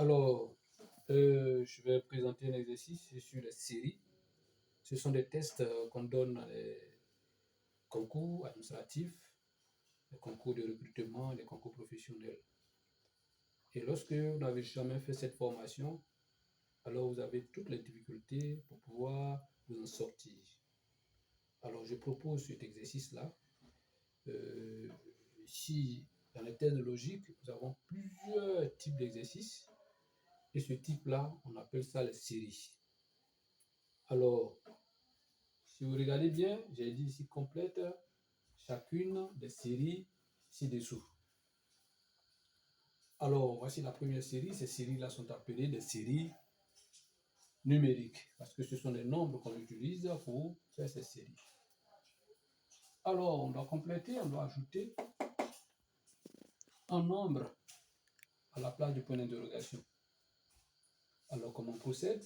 Alors, je vais présenter un exercice sur les séries. Ce sont des tests qu'on donne dans les concours administratifs, les concours de recrutement, les concours professionnels. Et lorsque vous n'avez jamais fait cette formation, alors vous avez toutes les difficultés pour pouvoir vous en sortir. Alors, je propose cet exercice-là. Ici, dans les tests de logique, nous avons plusieurs types d'exercices. Et ce type-là, on appelle ça les séries. Alors, si vous regardez bien, j'ai dit ici complète chacune des séries ci-dessous. Alors, voici la première série. Ces séries-là sont appelées des séries numériques parce que ce sont les nombres qu'on utilise pour faire ces séries. Alors, on doit compléter, on doit ajouter un nombre à la place du point d'interrogation. Alors, comment on procède?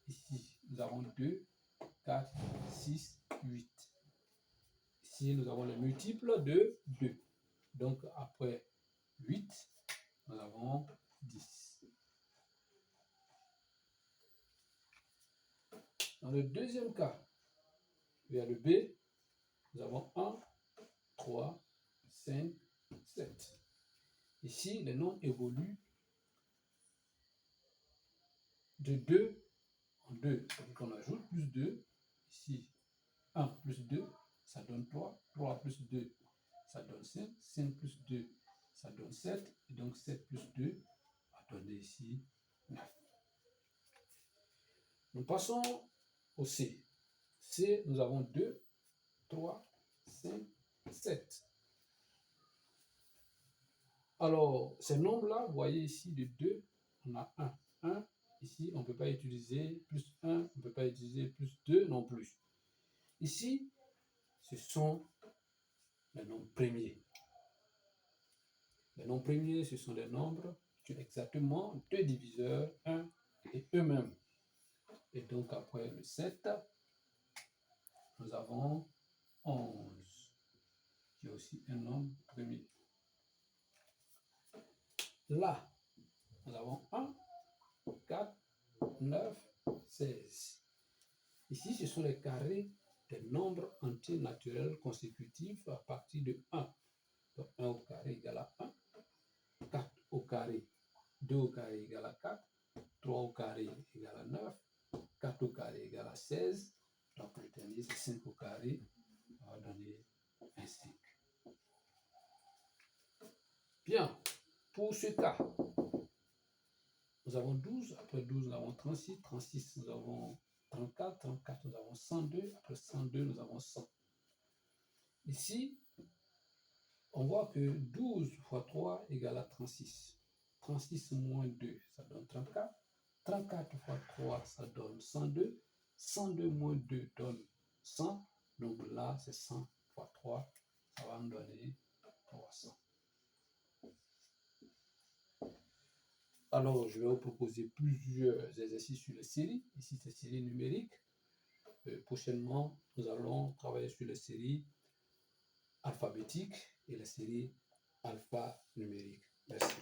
Ici, nous avons 2, 4, 6, 8. Ici, nous avons les multiples de 2. Donc, après 8, nous avons 10. Dans le deuxième cas, vers le B, nous avons 1, 3, 5, 7. Ici, les nombres évoluent de 2 en 2. Donc, on ajoute plus 2. Ici, 1 plus 2, ça donne 3. 3 plus 2, ça donne 5. 5 plus 2, ça donne 7. Et donc, 7 plus 2 va donner ici 9. Nous passons au C. C, nous avons 2, 3, 5, 7. Alors, ces nombres-là, vous voyez ici, de 2, on a 1. 1, ici, on ne peut pas utiliser plus 1, on ne peut pas utiliser plus 2 non plus. Ici, ce sont les nombres premiers. Les nombres premiers, ce sont des nombres qui ont exactement 2 diviseurs, 1 et eux-mêmes. Et donc, après le 7, nous avons 11, qui est aussi un nombre premier. Là, nous avons 1, 4, 9, 16. Ici, ce sont les carrés des nombres entiers naturels consécutifs à partir de 1. Donc, 1 au carré égale à 1, 4 au carré, 2 au carré égale à 4, 3 au carré égale à 9, 4 au carré égale à 16. Donc, le dernier, c'est 5 au carré, on va donner 25. Bien, pour ce cas, nous avons 12, après 12, nous avons 36, 36, nous avons 34, 34, nous avons 102, après 102, nous avons 100. Ici, on voit que 12 fois 3 égale à 36. 36 moins 2, ça donne 34. 34 fois 3, ça donne 102. 102 moins 2 donne 100. Donc là, c'est 100 fois 3, ça va me donner 300. Alors, je vais vous proposer plusieurs exercices sur les séries. Ici, c'est séries numériques. Prochainement, nous allons travailler sur les séries alphabétiques et les séries alphanumériques. Merci.